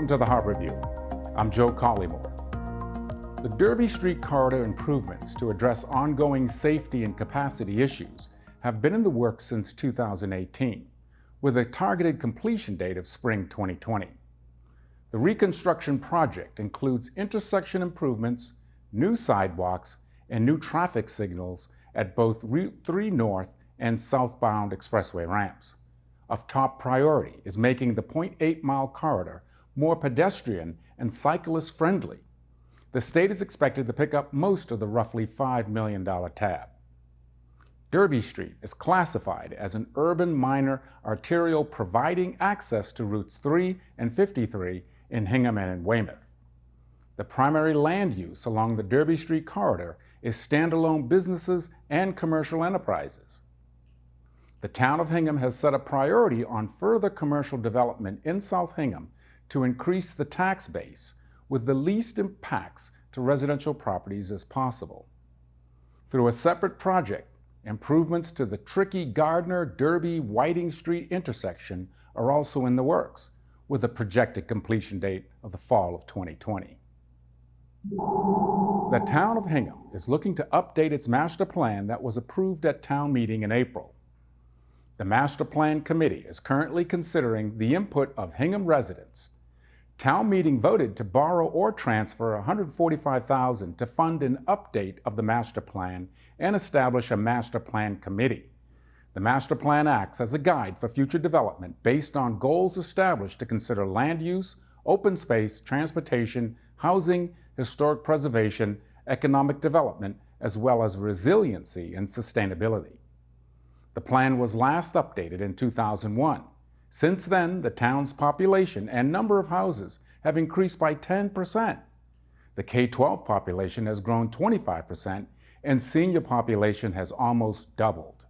Welcome to the Harborview. I'm Joe Collymore. The Derby Street corridor improvements to address ongoing safety and capacity issues have been in the works since 2018, with a targeted completion date of spring 2020. The reconstruction project includes intersection improvements, new sidewalks, and new traffic signals at both Route 3 North and southbound expressway ramps. Of top priority is making the 0.8-mile corridor more pedestrian and cyclist friendly. The state is expected to pick up most of the roughly $5 million tab. Derby Street is classified as an urban minor arterial providing access to routes 3 and 53 in Hingham and in Weymouth. The primary land use along the Derby Street corridor is standalone businesses and commercial enterprises. The town of Hingham has set a priority on further commercial development in South Hingham to increase the tax base with the least impacts to residential properties as possible. Through a separate project, improvements to the tricky Gardner-Derby-Whiting Street intersection are also in the works, with a projected completion date of the fall of 2020. The town of Hingham is looking to update its master plan that was approved at town meeting in April. The Master Plan Committee is currently considering the input of Hingham residents. Town meeting voted to borrow or transfer $145,000 to fund an update of the master plan and establish a Master Plan Committee. The Master Plan acts as a guide for future development based on goals established to consider land use, open space, transportation, housing, historic preservation, economic development, as well as resiliency and sustainability. The plan was last updated in 2001. Since then, the town's population and number of houses have increased by 10%. The K-12 population has grown 25%, and senior population has almost doubled.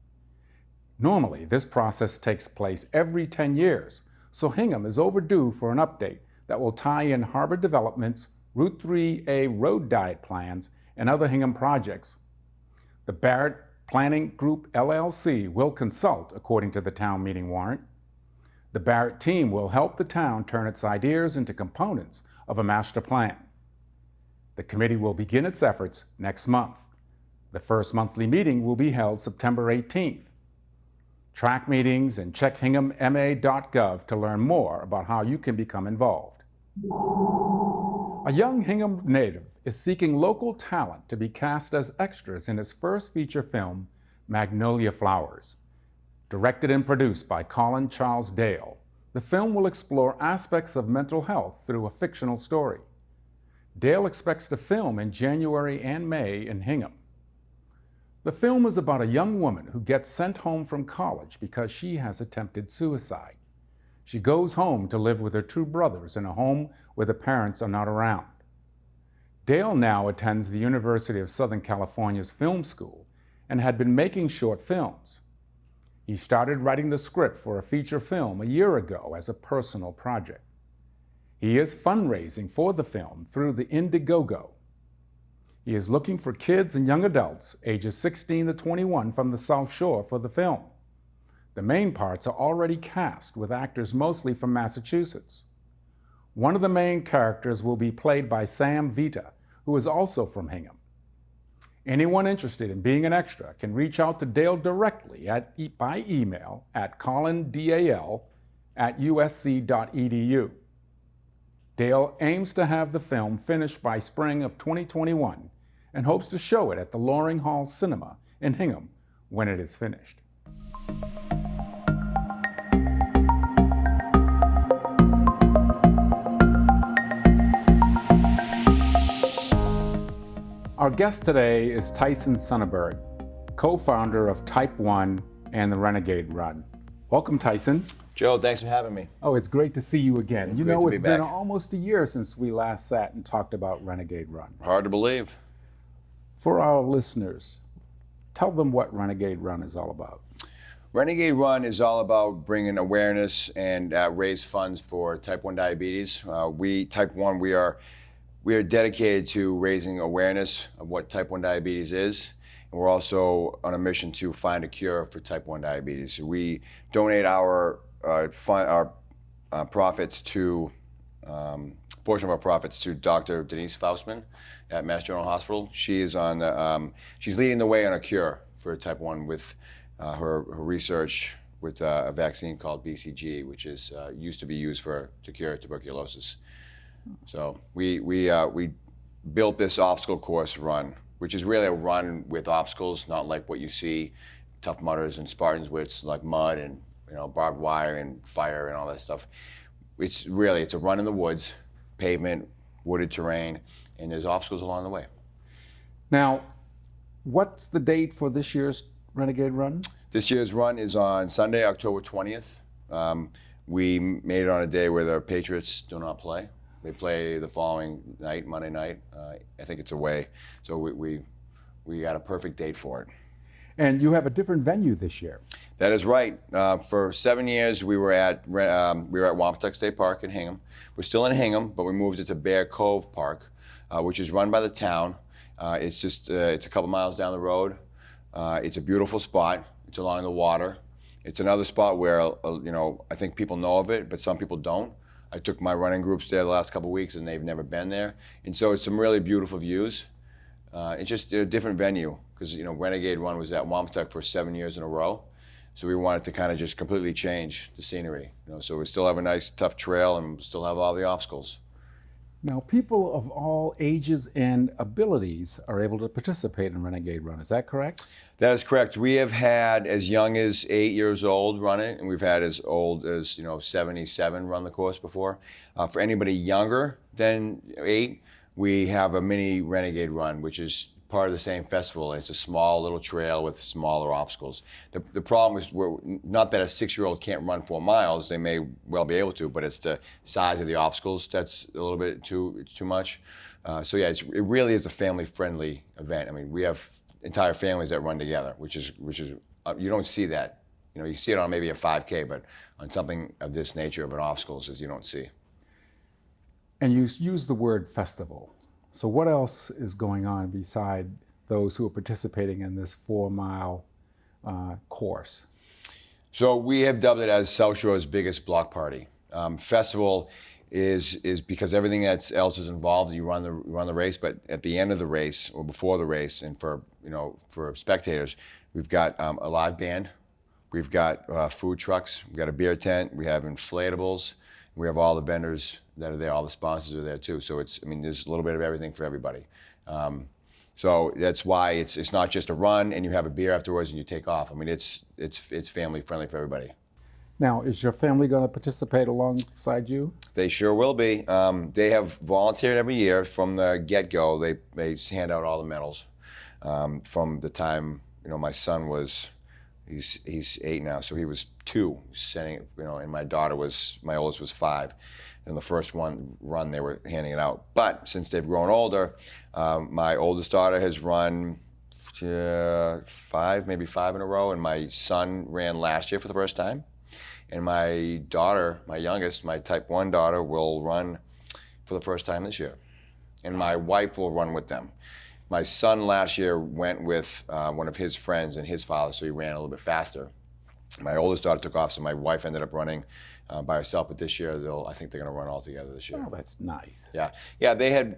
Normally, this process takes place every 10 years, so Hingham is overdue for an update that will tie in harbor developments, Route 3A road diet plans, and other Hingham projects. The Barrett Planning Group LLC will consult, according to the town meeting warrant. The Barrett team will help the town turn its ideas into components of a master plan. The committee will begin its efforts next month. The first monthly meeting will be held September 18th. Track meetings and check hinghamma.gov to learn more about how you can become involved. A young Hingham native is seeking local talent to be cast as extras in his first feature film, Magnolia Flowers. Directed and produced by Colin Charles Dale, the film will explore aspects of mental health through a fictional story. Dale expects to film in January and May in Hingham. The film is about a young woman who gets sent home from college because she has attempted suicide. She goes home to live with her two brothers in a home where the parents are not around. Dale now attends the University of Southern California's film school and had been making short films. He started writing the script for a feature film a year ago as a personal project. He is fundraising for the film through the Indiegogo. He is looking for kids and young adults ages 16 to 21 from the South Shore for the film. The main parts are already cast with actors mostly from Massachusetts. One of the main characters will be played by Sam Vita, who is also from Hingham. Anyone interested in being an extra can reach out to Dale directly by email at colindal@usc.edu. Dale aims to have the film finished by spring of 2021 and hopes to show it at the Loring Hall Cinema in Hingham when it is finished. Our guest today is Tyson Sunnerberg, co-founder of Type 1 and the Renegade Run. Welcome, Tyson. Joe, thanks for having me. Oh, it's great to see you again. You know, it's been back. Almost a year since we last sat and talked about Renegade Run. Hard to believe. For our listeners, tell them what Renegade Run is all about. Renegade Run is all about bringing awareness and raise funds for type 1 diabetes. Type 1, we are dedicated to raising awareness of what type 1 diabetes is, and we're also on a mission to find a cure for type 1 diabetes. We donate our profits to portion of our profits to Dr. Denise Faustman at Mass General Hospital. She is on the, she's leading the way on a cure for type 1 with her research with a vaccine called BCG, which is used to be used to cure tuberculosis. So we built this obstacle course run, which is really a run with obstacles, not like what you see Tough Mudders and Spartans, where it's like mud and barbed wire and fire and all that stuff. It's a run in the woods, pavement, wooded terrain, and there's obstacles along the way. Now, what's the date for this year's Renegade Run? This year's run is on Sunday, October 20th. We made it on a day where the Patriots do not play. They play the following night, Monday night. I think it's away. So we got a perfect date for it. And you have a different venue this year. That is right. For 7 years, we were at Wampatuck State Park in Hingham. We're still in Hingham, but we moved it to Bear Cove Park, which is run by the town. It's a couple miles down the road. It's a beautiful spot. It's along the water. It's another spot where I think people know of it, but some people don't. I took my running groups there the last couple of weeks, and they've never been there. And so it's some really beautiful views. It's just a different venue because Renegade Run was at Wampatuck for 7 years in a row. So we wanted to kind of just completely change the scenery. So we still have a nice, tough trail and still have all the obstacles. Now, people of all ages and abilities are able to participate in Renegade Run. Is that correct? That is correct. We have had as young as 8 years old run it, and we've had as old as 77 run the course before. For anybody younger than 8, we have a mini Renegade Run, which is part of the same festival. It's a small little trail with smaller obstacles. The problem is, not that a 6-year-old can't run 4 miles. They may well be able to, but it's the size of the obstacles that's a little bit too much. So yeah, it really is a family-friendly event. I mean, we have entire families that run together, which is you don't see that. You see it on maybe a 5K, but on something of this nature of an obstacles, you don't see. And you use the word festival. So what else is going on beside those who are participating in this 4-mile course? So we have dubbed it as South Shore's biggest block party. Festival is because everything else is involved. You run the race, but at the end of the race or before the race, and for spectators, we've got a live band, we've got food trucks, we've got a beer tent, we have inflatables. We have all the vendors that are there, all the sponsors are there too. So there's a little bit of everything for everybody. So that's why it's not just a run and you have a beer afterwards and you take off. It's family friendly for everybody. Now, is your family going to participate alongside you? They sure will be. They have volunteered every year from the get-go. They hand out all the medals from the time my son was. He's 8 now, so he was 2, sending and my oldest was 5. In the first run, they were handing it out. But since they've grown older, my oldest daughter has run 5 in a row, and my son ran last year for the first time. And my daughter, my youngest, my type 1 daughter, will run for the first time this year. And my wife will run with them. My son last year went with one of his friends and his father, so he ran a little bit faster. My oldest daughter took off, so my wife ended up running by herself. But this year, I think they're going to run all together this year. Oh, that's nice. Yeah.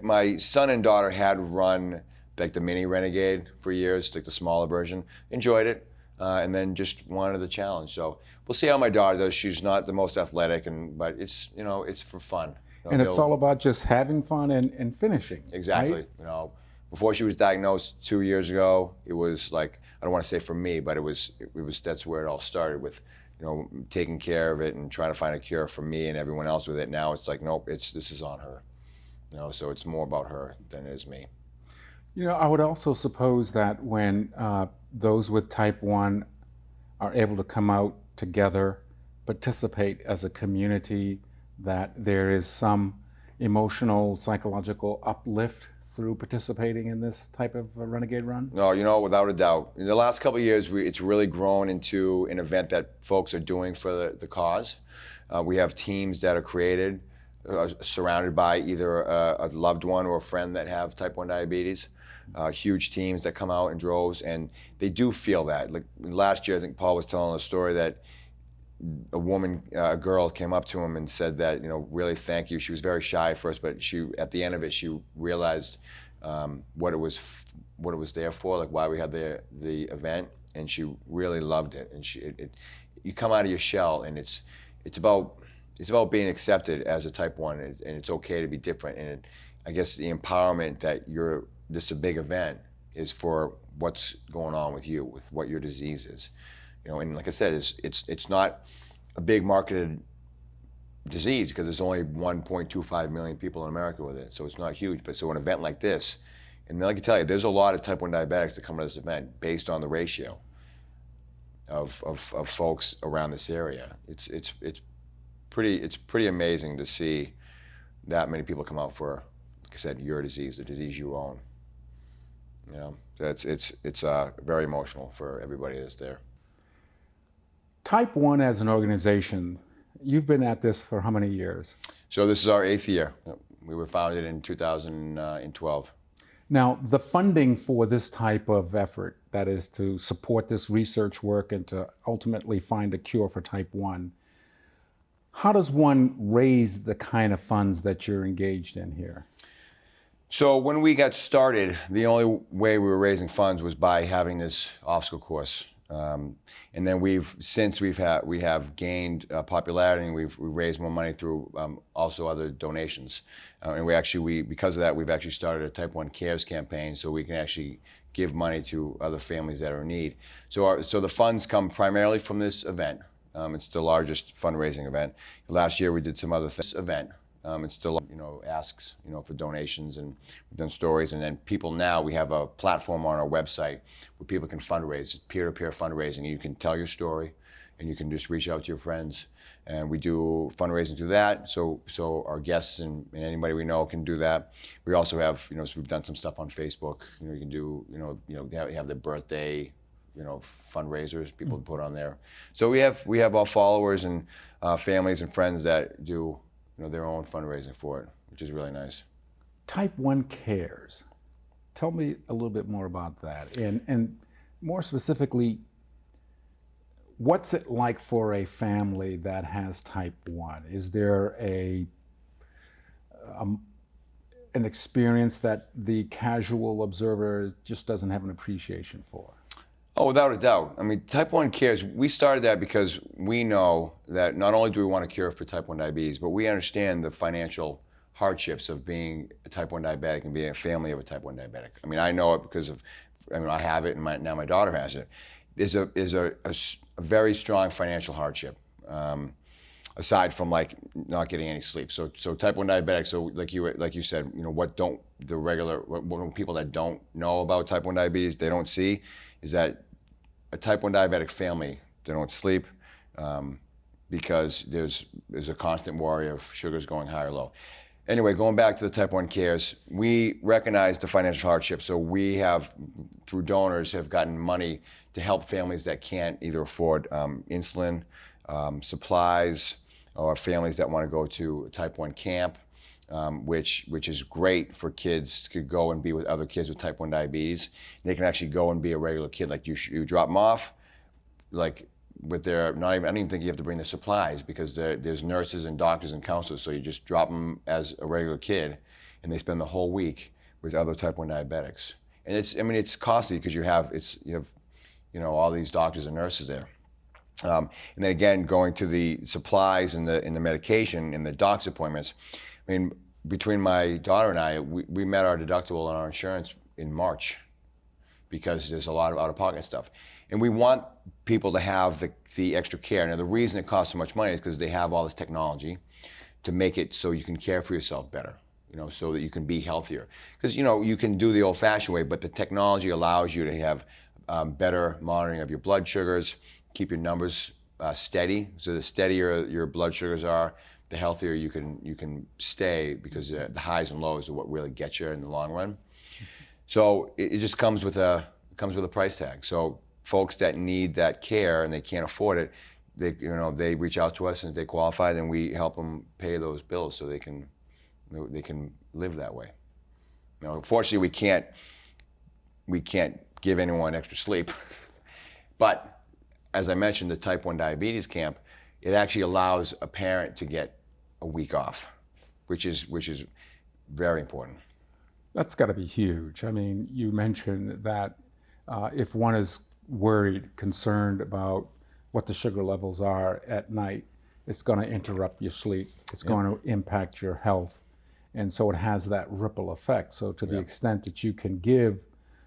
My son and daughter had run like the mini Renegade for years, like the smaller version. Enjoyed it, and then just wanted the challenge. So we'll see how my daughter does. She's not the most athletic, but it's for fun. And it's all about just having fun and finishing. Exactly. Right? Before she was diagnosed 2 years ago, it was like, I don't want to say for me, but it was that's where it all started with, taking care of it and trying to find a cure for me and everyone else with it. Now it's like, nope, this is on her. So it's more about her than it is me. I would also suppose that when those with type 1 are able to come out together, participate as a community, that there is some emotional, psychological uplift through participating in this type of a Renegade Run? No, without a doubt. In the last couple of years, it's really grown into an event that folks are doing for the cause. We have teams that are created, surrounded by either a loved one or a friend that have type 1 diabetes. Huge teams that come out in droves, and they do feel that. Like last year, I think Paul was telling a story that a girl came up to him and said that, really thank you. She was very shy at first, but at the end of it, she realized what it was there for, like why we had the event, and she really loved it. And you come out of your shell, and it's about being accepted as a type 1, and it's okay to be different. And I guess the empowerment that this is a big event is for what's going on with you, with what your disease is. And like I said, it's not a big marketed disease because there's only 1.25 million people in America with it, so it's not huge. But so an event like this, and I can tell you, there's a lot of type 1 diabetics that come to this event based on the ratio of folks around this area. It's pretty amazing to see that many people come out for, like I said, your disease, the disease you own. So it's very emotional for everybody that's there. Type 1 as an organization, you've been at this for how many years? So this is our 8th year. We were founded in 2012. Now, the funding for this type of effort, that is to support this research work and to ultimately find a cure for type 1, how does one raise the kind of funds that you're engaged in here? So when we got started, the only way we were raising funds was by having this obstacle course. And then we have gained popularity, and we've raised more money through also other donations. And because of that, we've actually started a Type 1 Cares campaign, so we can actually give money to other families that are in need. So the funds come primarily from this event. It's the largest fundraising event. Last year we did some other things. It still asks for donations, and we've done stories, and then we have a platform on our website where people can fundraise, peer-to-peer fundraising. You can tell your story, and you can just reach out to your friends, and we do fundraising through that. So our guests and anybody we know can do that. We also have so we've done some stuff on Facebook. You can do have the birthday fundraisers people put on there. So we have our followers and families and friends that do their own fundraising for it, which is really nice. Type 1 Cares. Tell me a little bit more about that. And more specifically, what's it like for a family that has type 1? Is there an experience that the casual observer just doesn't have an appreciation for? Oh, without a doubt. I mean, Type 1 Cares, we started that because we know that not only do we want a cure for Type 1 diabetes, but we understand the financial hardships of being a Type 1 diabetic and being a family of a Type 1 diabetic. I mean, I know it because I have it, and now my daughter has it. There's a very strong financial hardship, aside from not getting any sleep. So Type 1 diabetics, so like you said, what people that don't know about Type 1 diabetes, they don't see, is that a Type 1 diabetic family, they don't sleep because there's a constant worry of sugars going high or low. Anyway, going back to the Type 1 Cares, we recognize the financial hardship, so we have, through donors, have gotten money to help families that can't either afford insulin, supplies, or families that want to go to a Type 1 camp, which is great for kids to go and be with other kids with Type 1 diabetes. They can actually go and be a regular kid. Like you drop them off, like with I don't even think you have to bring the supplies because there's nurses and doctors and counselors. So you just drop them as a regular kid, and they spend the whole week with other Type 1 diabetics. And it's costly because you have all these doctors and nurses there. And then again, going to the supplies and the medication and the doc's appointments. I mean, between my daughter and I, we met our deductible on our insurance in March because there's a lot of out-of-pocket stuff. And we want people to have the extra care. Now, the reason it costs so much money is because they have all this technology to make it so you can care for yourself better, so that you can be healthier. Because, you can do the old-fashioned way, but the technology allows you to have better monitoring of your blood sugars, keep your numbers steady. So the steadier your blood sugars are, the healthier you can stay, because the highs and lows are what really get you in the long run. So it just comes with a price tag. So folks that need that care and they can't afford it, they reach out to us, and if they qualify, then we help them pay those bills so they can live that way. Unfortunately, we can't give anyone extra sleep, but as I mentioned, the Type 1 diabetes camp, it actually allows a parent to get a week off, which is very important. That's got to be huge. I mean, you mentioned that if one is worried, concerned about what the sugar levels are at night, it's going to interrupt your sleep. It's going to impact your health. And so it has that ripple effect. So to the extent that you can give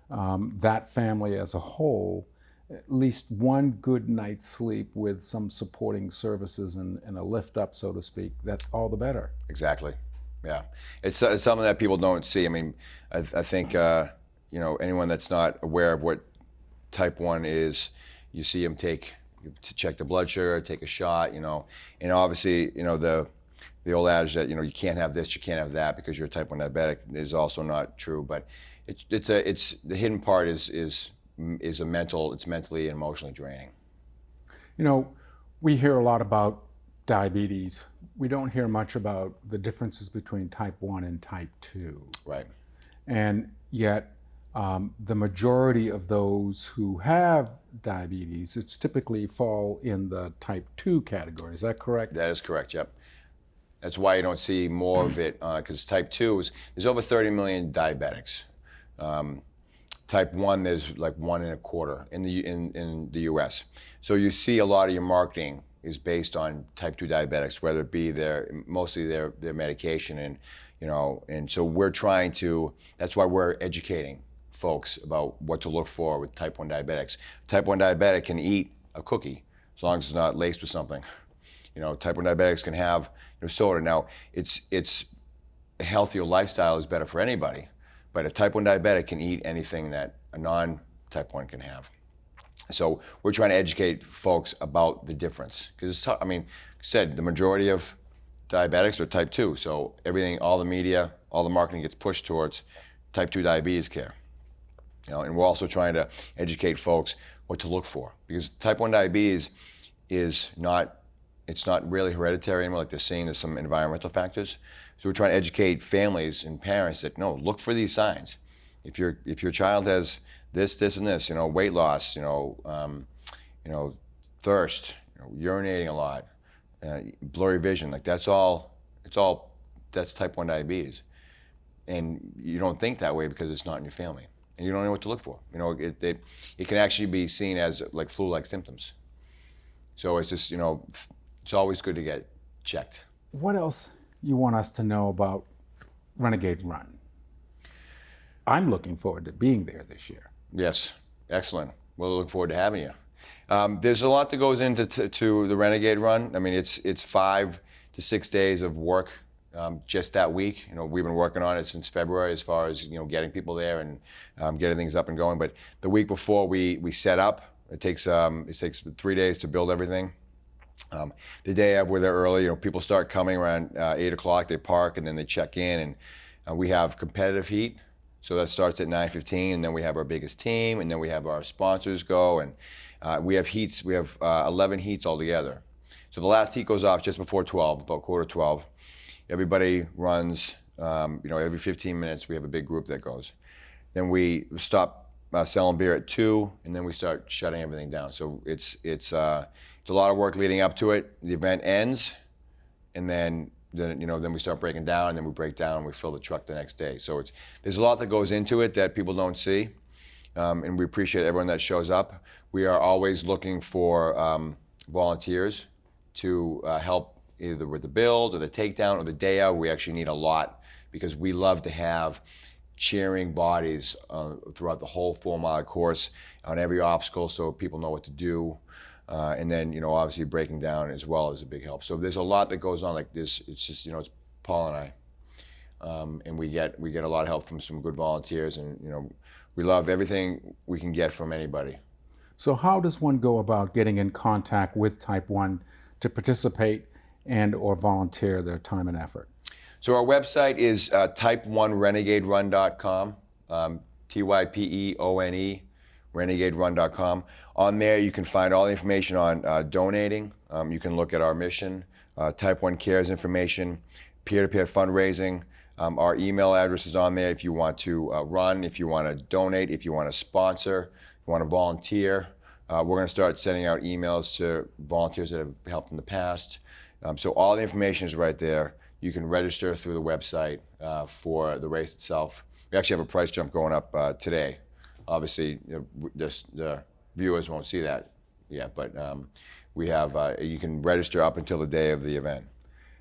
that family as a whole at least one good night's sleep with some supporting services and a lift up, so to speak, that's all the better. Exactly. Yeah. It's something that people don't see. I mean, I think, you know, anyone that's not aware of what type 1 is, you see them to check the blood sugar, take a shot, you know, and obviously, you know, the old adage that, you know, you can't have this, you can't have that because you're a type 1 diabetic is also not true. But it's the hidden part is mentally and emotionally draining. You know, we hear a lot about diabetes. We don't hear much about the differences between type 1 and type 2. Right. And yet, the majority of those who have diabetes, it's typically fall in the type 2 category. Is that correct? That is correct, yep. That's why you don't see more of it, because type 2 there's over 30 million diabetics. Type 1, there's like 1.25 in the U.S. So you see a lot of your marketing is based on type 2 diabetics, whether it be mostly their medication, and you know, and so that's why we're educating folks about what to look for with type 1 diabetics. Type 1 diabetic can eat a cookie as long as it's not laced with something. You know, type 1 diabetics can have, you know, soda. Now, it's a healthier lifestyle is better for anybody, but a type 1 diabetic can eat anything that a non-type 1 can have. So we're trying to educate folks about the difference, because it's tough. I mean, like I said, the majority of diabetics are type 2, so everything, all the media, all the marketing gets pushed towards type 2 diabetes care. You know, and we're also trying to educate folks what to look for, because type 1 diabetes is not really hereditary anymore, like they're saying there's some environmental factors. So we're trying to educate families and parents that, no, look for these signs. If your child has this, and this, you know, weight loss, you know, thirst, you know, urinating a lot, blurry vision, like that's type 1 diabetes. And you don't think that way because it's not in your family, and you don't know what to look for. You know, it can actually be seen as like flu-like symptoms. So it's just, you know, it's always good to get checked. What else you want us to know about Renegade Run? I'm looking forward to being there this year. Yes, excellent. We'll look forward to having you. There's a lot that goes into the Renegade Run. I mean, it's 5 to 6 days of work just that week. You know, we've been working on it since February as far as, you know, getting people there and getting things up and going. But the week before we set up, it takes 3 days to build everything. The day we're there early, you know, people start coming around 8 o'clock, they park, and then they check in, and we have competitive heat. So that starts at 9:15, and then we have our biggest team, and then we have our sponsors go, and we have heats. We have 11 heats altogether. So the last heat goes off just before 12, about 11:45. Everybody runs, you know, every 15 minutes we have a big group that goes. Then we stop selling beer at 2, and then we start shutting everything down. So it's a lot of work leading up to it. The event ends, and then we start breaking down, and then we break down and we fill the truck the next day. So there's a lot that goes into it that people don't see, and we appreciate everyone that shows up. We are always looking for volunteers to help either with the build or the takedown or the day out. We actually need a lot, because we love to have cheering bodies throughout the whole 4-mile course on every obstacle, so people know what to do. And then, you know, obviously breaking down as well is a big help. So there's a lot that goes on like this. It's just, you know, it's Paul and I, and we get a lot of help from some good volunteers, and you know, we love everything we can get from anybody. So how does one go about getting in contact with type 1 to participate and or volunteer their time and effort? So our website is type1renegaderun.com, TYPEONE, renegaderun.com. On there, you can find all the information on donating. You can look at our mission, Type 1 Cares information, peer-to-peer fundraising. Our email address is on there if you want to run, if you want to donate, if you want to sponsor, if you want to volunteer. We're going to start sending out emails to volunteers that have helped in the past. So all the information is right there. You can register through the website for the race itself. We actually have a price jump going up today. Obviously, the viewers won't see that yet, but we have, you can register up until the day of the event.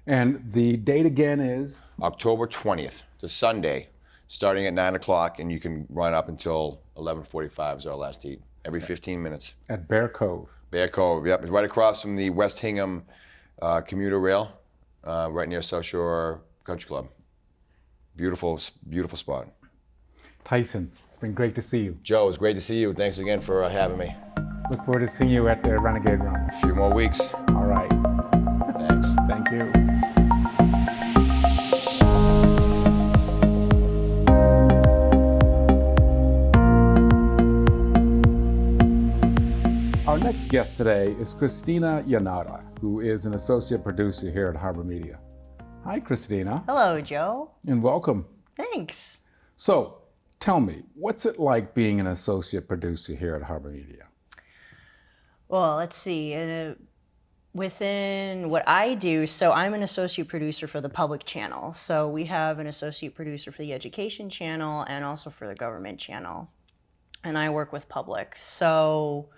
And the date again is? October 20th. It's a Sunday, starting at 9 o'clock, and you can run up until 11:45 is our last heat, every 15 minutes. At Bear Cove. Bear Cove, yep. It's right across from the West Hingham commuter rail, right near South Shore Country Club. Beautiful, beautiful spot. Tyson, it's been great to see you. Joe, it's great to see you. Thanks again for having me. Look forward to seeing you at the Renegade Run. A few more weeks. All right. Thanks. Thank you. Our next guest today is Kristina Yannotta, who is an associate producer here at Harbor Media. Hi, Kristina. Hello, Joe. And welcome. Thanks. So, tell me, what's it like being an associate producer here at Harbor Media? Well, let's see. Within what I do, so I'm an associate producer for the public channel. So we have an associate producer for the education channel and also for the government channel. And I work with public. So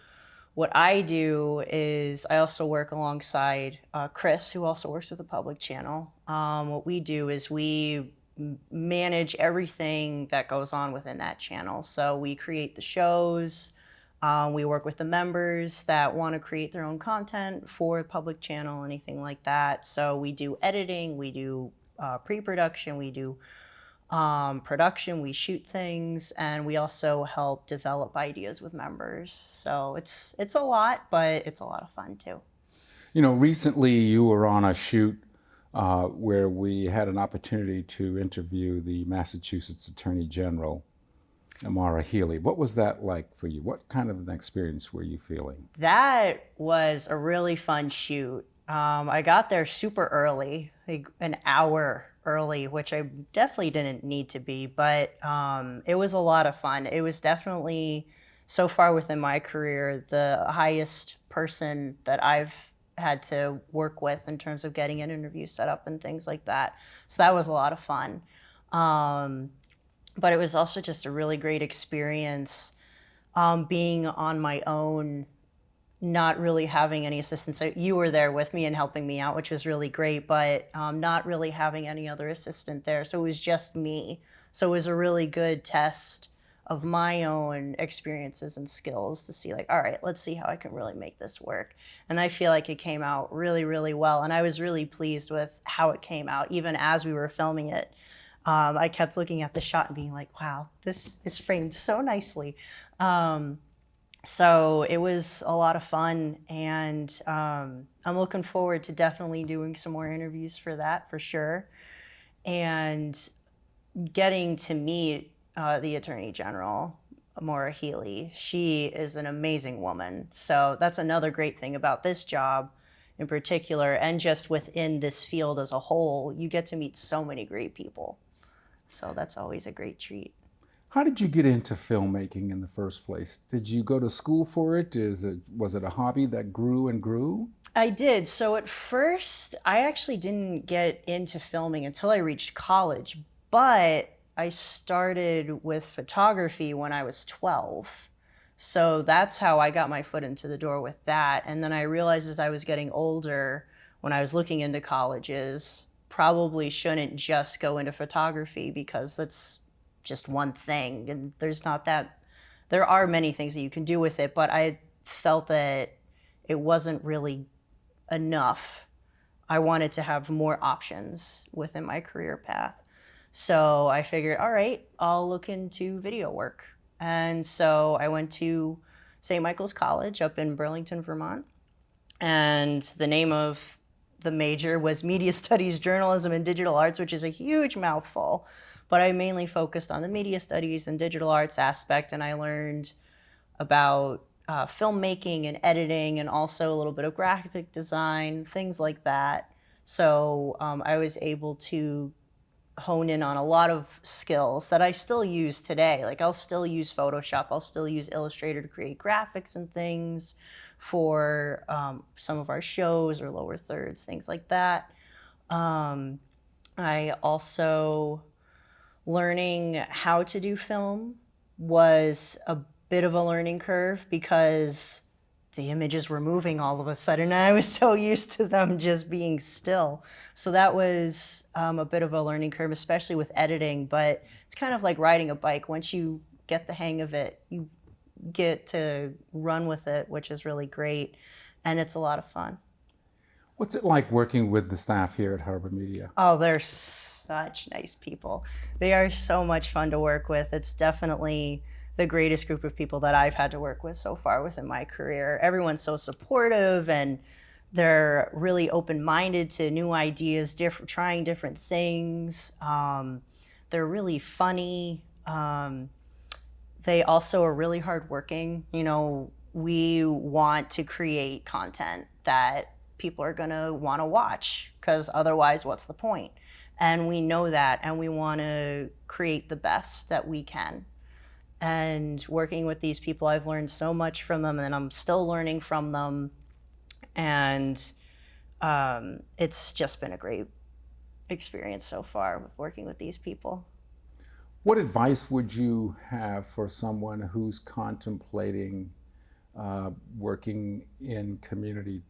what I do is I also work alongside Chris, who also works with the public channel. What we do is we manage everything that goes on within that channel. So we create the shows. We work with the members that want to create their own content for the public channel, anything like that. So we do editing, we do pre-production, we do production, we shoot things, and we also help develop ideas with members. So it's a lot, but it's a lot of fun too. You know, recently you were on a shoot where we had an opportunity to interview the Massachusetts Attorney General, Amara Healy. What was that like for you? What kind of an experience were you feeling? That was a really fun shoot. I got there super early, like an hour early, which I definitely didn't need to be, but it was a lot of fun. It was definitely, so far within my career, the highest person that I've had to work with in terms of getting an interview set up and things like that. So that was a lot of fun. But it was also just a really great experience being on my own, not really having any assistance. So you were there with me and helping me out, which was really great, but not really having any other assistant there. So it was just me. So it was a really good test of my own experiences and skills to see like, all right, let's see how I can really make this work. And I feel like it came out really, really well. And I was really pleased with how it came out, even as we were filming it. I kept looking at the shot and being like, wow, this is framed so nicely. So it was a lot of fun, and I'm looking forward to definitely doing some more interviews for that, for sure. And getting to meet the Attorney General, Amara Healy. She is an amazing woman. So that's another great thing about this job in particular, and just within this field as a whole, you get to meet so many great people. So that's always a great treat. How did you get into filmmaking in the first place? Did you go to school for it? Was it a hobby that grew and grew? I did. So at first, I actually didn't get into filming until I reached college, but I started with photography when I was 12. So that's how I got my foot into the door with that. And then I realized as I was getting older, when I was looking into colleges, probably shouldn't just go into photography because that's just one thing. And there are many things that you can do with it, but I felt that it wasn't really enough. I wanted to have more options within my career path. So I figured, all right, I'll look into video work. And so I went to St. Michael's College up in Burlington, Vermont. And the name of the major was Media Studies, Journalism, and Digital Arts, which is a huge mouthful. But I mainly focused on the media studies and digital arts aspect, and I learned about filmmaking and editing, and also a little bit of graphic design, things like that. So I was able to hone in on a lot of skills that I still use today. Like I'll still use Photoshop, I'll still use Illustrator to create graphics and things for some of our shows or lower thirds, things like that. I also, learning how to do film was a bit of a learning curve because the images were moving all of a sudden, and I was so used to them just being still. So that was a bit of a learning curve, especially with editing, but it's kind of like riding a bike. Once you get the hang of it, you get to run with it, which is really great, and it's a lot of fun. What's it like working with the staff here at Harbor Media? Oh, they're such nice people. They are so much fun to work with. It's definitely the greatest group of people that I've had to work with so far within my career. Everyone's so supportive, and they're really open-minded to new ideas, trying different things. They're really funny. They also are really hardworking. You know, we want to create content that people are gonna want to watch, because otherwise what's the point? And we know that, and we want to create the best that we can. And working with these people, I've learned so much from them, and I'm still learning from them. And it's just been a great experience so far with working with these people. What advice would you have for someone who's contemplating working in community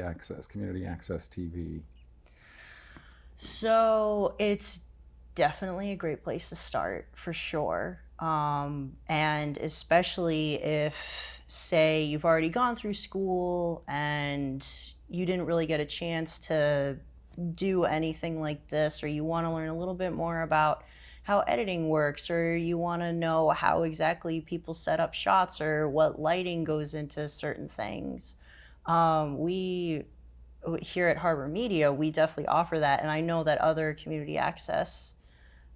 access TV? So it's definitely a great place to start, for sure. And especially if, say, you've already gone through school and you didn't really get a chance to do anything like this, or you want to learn a little bit more about how editing works, or you want to know how exactly people set up shots or what lighting goes into certain things. We here at Harbor Media, we definitely offer that, and I know that other community access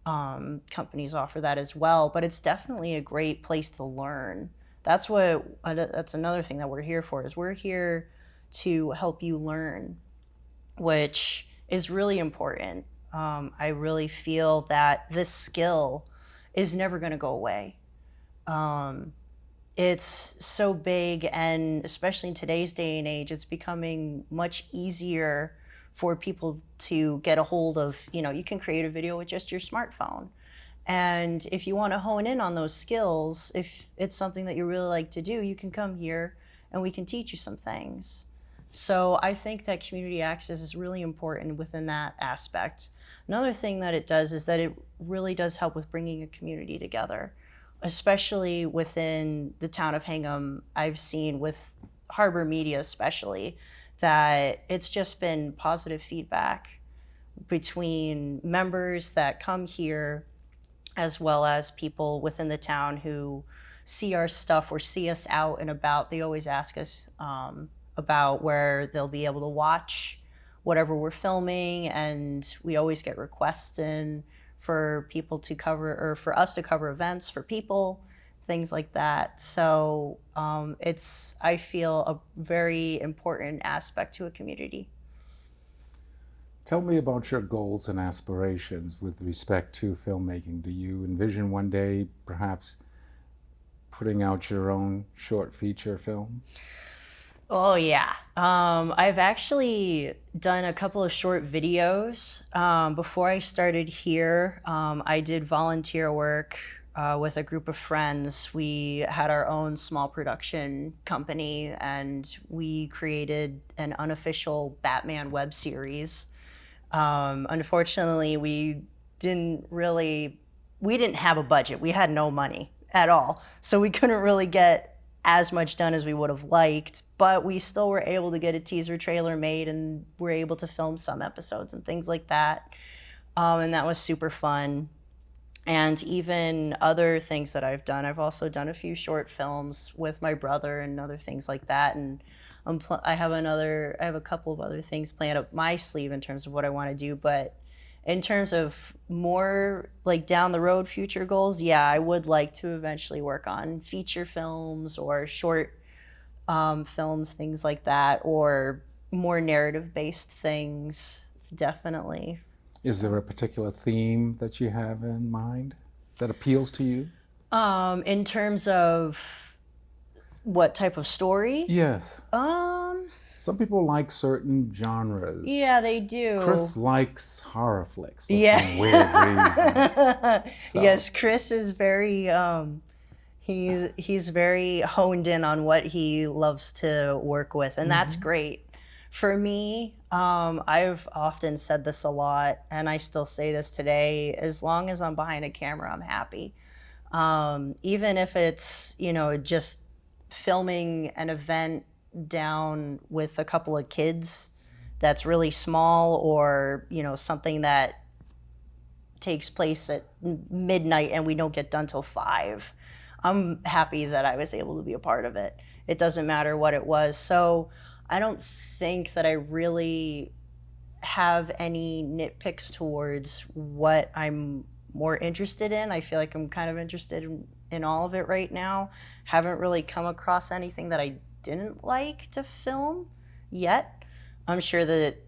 companies offer that as well, but it's definitely a great place to learn. That's another thing that we're here for, is we're here to help you learn, which is really important. I really feel that this skill is never going to go away. It's so big, and especially in today's day and age, it's becoming much easier for people to get a hold of. You know, you can create a video with just your smartphone. And if you want to hone in on those skills, if it's something that you really like to do, you can come here and we can teach you some things. So I think that community access is really important within that aspect. Another thing that it does is that it really does help with bringing a community together, especially within the town of Hingham. I've seen with Harbor Media especially that it's just been positive feedback between members that come here, as well as people within the town who see our stuff or see us out and about. They always ask us about where they'll be able to watch whatever we're filming, and we always get requests in for people to cover, or for us to cover events for people, things like that. So it's, I feel, a very important aspect to a community. Tell me about your goals and aspirations with respect to filmmaking. Do you envision one day perhaps putting out your own short feature film? Oh yeah, I've actually done a couple of short videos. Before I started here, I did volunteer work with a group of friends. We had our own small production company, and we created an unofficial Batman web series. Unfortunately, we didn't have a budget. We had no money at all, so we couldn't really get as much done as we would have liked, but we still were able to get a teaser trailer made, and were able to film some episodes and things like that. And that was super fun. And even other things that I've done, I've also done a few short films with my brother and other things like that. And I have a couple of other things planned up my sleeve in terms of what I want to do. But in terms of more like down the road future goals, yeah, I would like to eventually work on feature films or short films, things like that, or more narrative based things, definitely. Is there a particular theme that you have in mind that appeals to you? In terms of what type of story? Yes. Some people like certain genres. Yeah, they do. Chris likes horror flicks for Yeah. some weird reason. So, Yes, Chris is very he's very honed in on what he loves to work with, and that's great. For me, I've often said this a lot, and I still say this today, as long as I'm behind a camera, I'm happy. Even if it's, just filming an event down with a couple of kids that's really small, or, something that takes place at midnight and we don't get done till 5. I'm happy that I was able to be a part of it. It doesn't matter what it was. So I don't think that I really have any nitpicks towards what I'm more interested in. I feel like I'm kind of interested in all of it right now. Haven't really come across anything that I didn't like to film yet. I'm sure that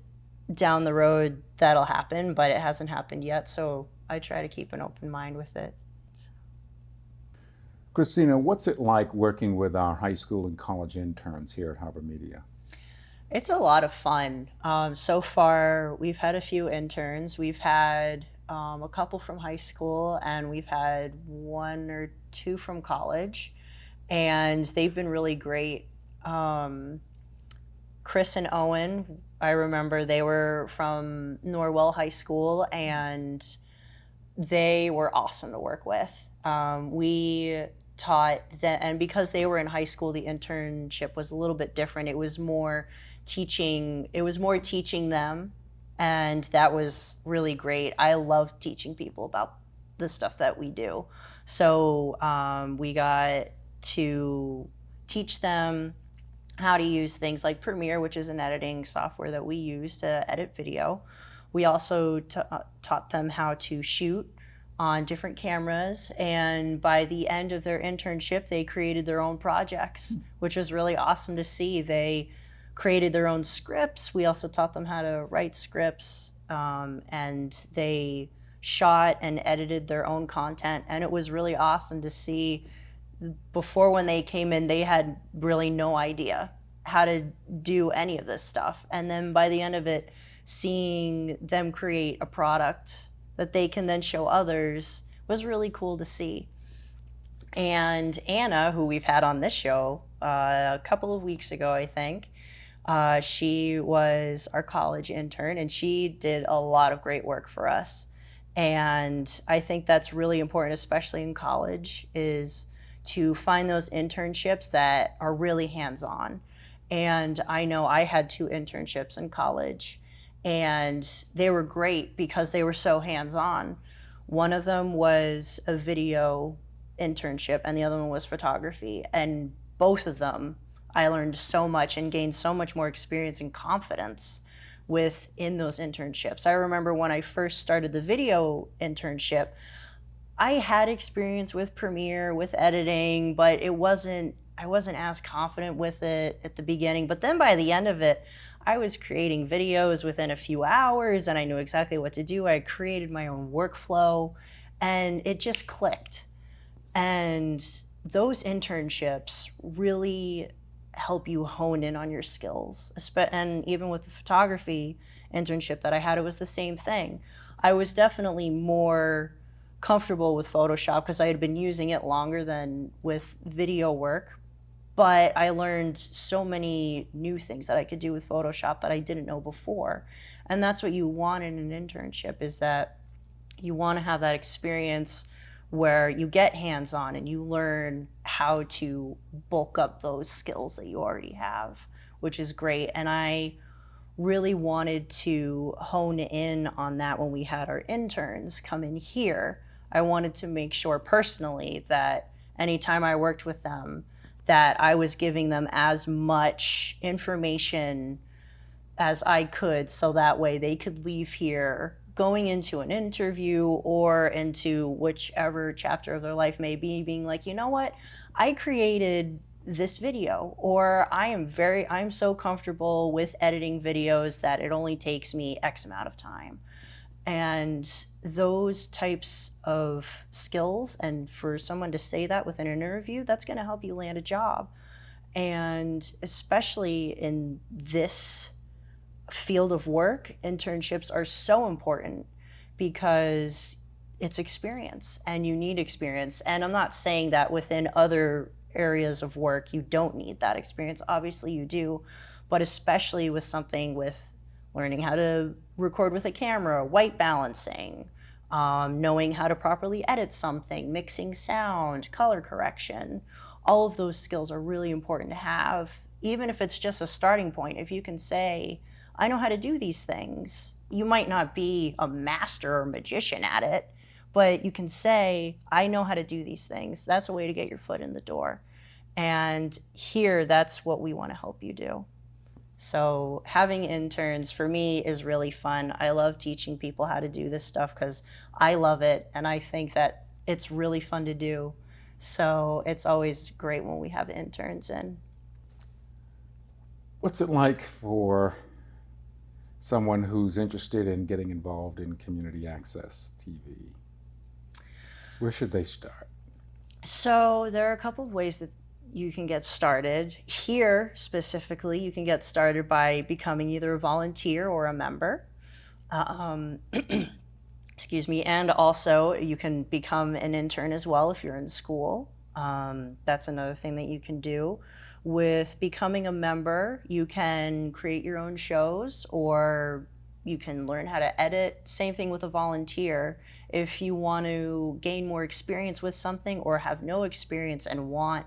down the road that'll happen, but it hasn't happened yet, so I try to keep an open mind with it. Kristina, what's it like working with our high school and college interns here at Harbor Media? It's a lot of fun. So far, we've had a few interns. We've had a couple from high school, and we've had 1 or 2 from college, and they've been really great. Chris and Owen, I remember they were from Norwell High School, and they were awesome to work with. We taught them, and because they were in high school, the internship was a little bit different. It was more teaching them, and that was really great. I love teaching people about the stuff that we do. So we got to teach them how to use things like Premiere, which is an editing software that we use to edit video. We also taught them how to shoot on different cameras, and by the end of their internship, they created their own projects, which was really awesome to see. They created their own scripts. We also taught them how to write scripts, and they shot and edited their own content, and it was really awesome to see. Before, when they came in, they had really no idea how to do any of this stuff, and then by the end of it, seeing them create a product that they can then show others was really cool to see. And Anna, who we've had on this show a couple of weeks ago, I think, she was our college intern, and she did a lot of great work for us. And I think that's really important, especially in college, is to find those internships that are really hands-on. And I know I had 2 internships in college, and they were great because they were so hands-on. One of them was a video internship, and the other one was photography. And both of them, I learned so much and gained so much more experience and confidence within those internships. I remember when I first started the video internship, I had experience with Premiere, with editing, but I wasn't as confident with it at the beginning. But then by the end of it, I was creating videos within a few hours, and I knew exactly what to do. I created my own workflow, and it just clicked. And those internships really help you hone in on your skills. And even with the photography internship that I had, it was the same thing. I was definitely more comfortable with Photoshop because I had been using it longer than with video work, but I learned so many new things that I could do with Photoshop that I didn't know before. And that's what you want in an internship, is that you want to have that experience where you get hands-on and you learn how to bulk up those skills that you already have, which is great. And I really wanted to hone in on that when we had our interns come in here. I wanted to make sure personally that anytime I worked with them, that I was giving them as much information as I could, so that way they could leave here going into an interview or into whichever chapter of their life may be, being like, you know what, I created this video, or I'm so comfortable with editing videos that it only takes me X amount of time. And those types of skills, and for someone to say that within an interview, that's going to help you land a job. And especially in this field of work, internships are so important because it's experience and you need experience. And I'm not saying that within other areas of work you don't need that experience. Obviously you do, but especially with something with learning how to record with a camera, white balancing, knowing how to properly edit something, mixing sound, color correction. All of those skills are really important to have, even if it's just a starting point. If you can say, I know how to do these things. You might not be a master or magician at it, but you can say, I know how to do these things. That's a way to get your foot in the door. And here, that's what we want to help you do. So having interns for me is really fun. I love teaching people how to do this stuff because I love it and I think that it's really fun to do. So it's always great when we have interns in. What's it like for someone who's interested in getting involved in community access TV? Where should they start? So there are a couple of ways that you can get started. Here, specifically, you can get started by becoming either a volunteer or a member. Excuse me. And also, you can become an intern as well if you're in school. That's another thing that you can do. With becoming a member, you can create your own shows or you can learn how to edit. Same thing with a volunteer. If you want to gain more experience with something or have no experience and want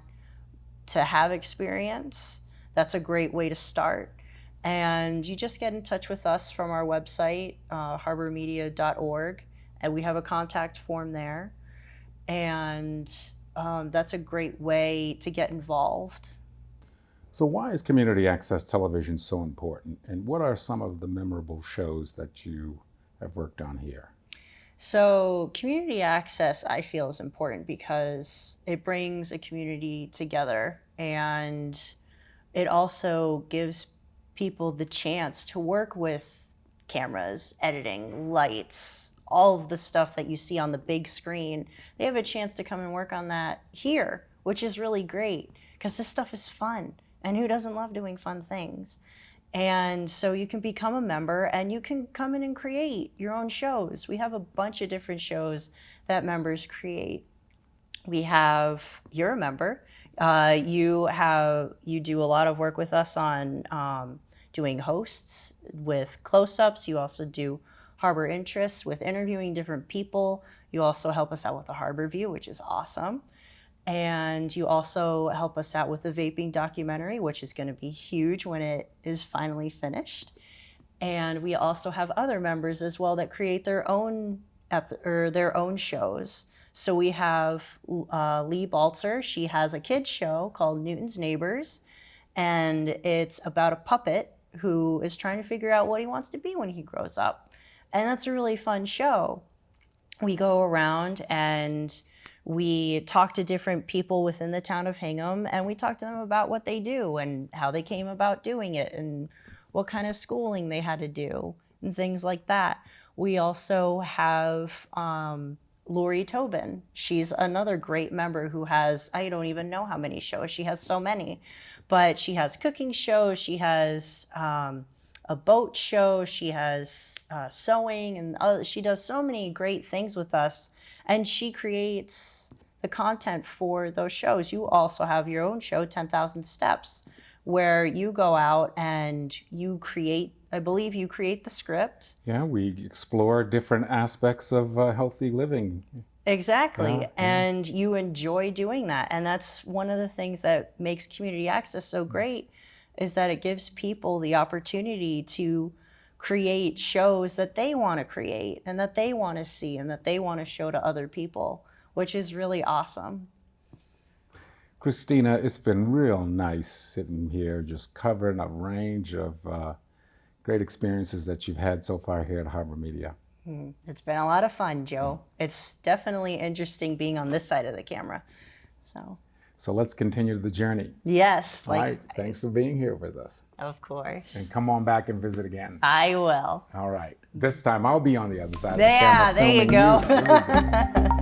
to have experience, that's a great way to start. And you just get in touch with us from our website, harbormedia.org, and we have a contact form there. And that's a great way to get involved. So why is community access television so important? And what are some of the memorable shows that you have worked on here? So community access, I feel, is important because it brings a community together and it also gives people the chance to work with cameras, editing, lights, all of the stuff that you see on the big screen. They have a chance to come and work on that here, which is really great because this stuff is fun. And who doesn't love doing fun things? And so you can become a member and you can come in and create your own shows. We have a bunch of different shows that members create. We have, you're a member, you do a lot of work with us on doing hosts with close-ups. You also do Harbor Interests with interviewing different people. You also help us out with the Harborview, which is awesome. And you also help us out with the vaping documentary, which is going to be huge when it is finally finished. And we also have other members as well that create their own shows. So we have Lee Baltzer. She has a kids show called Newton's Neighbors, and it's about a puppet who is trying to figure out what he wants to be when he grows up. And that's a really fun show. We go around and we talk to different people within the town of Hingham, and we talk to them about what they do and how they came about doing it and what kind of schooling they had to do and things like that. We also have Lori Tobin. She's another great member who has, I don't even know how many shows. She has so many, but she has cooking shows. She has a boat show. She has sewing, and she does so many great things with us. And she creates the content for those shows. You also have your own show, 10,000 Steps, where you go out and you create, I believe you create the script. Yeah, we explore different aspects of healthy living. Exactly. Yeah. And you enjoy doing that. And that's one of the things that makes community access so great, is that it gives people the opportunity to create shows that they want to create and that they want to see and that they want to show to other people, which is really awesome. Kristina, it's been real nice sitting here just covering a range of great experiences that you've had so far here at Harbor Media. It's been a lot of fun, Joe. It's definitely interesting being on this side of the camera. So So let's continue the journey. Yes. All right. Thanks for being here with us. Of course. And come on back and visit again. I will. All right. This time I'll be on the other side of the Yeah, camera. there you filming go. you.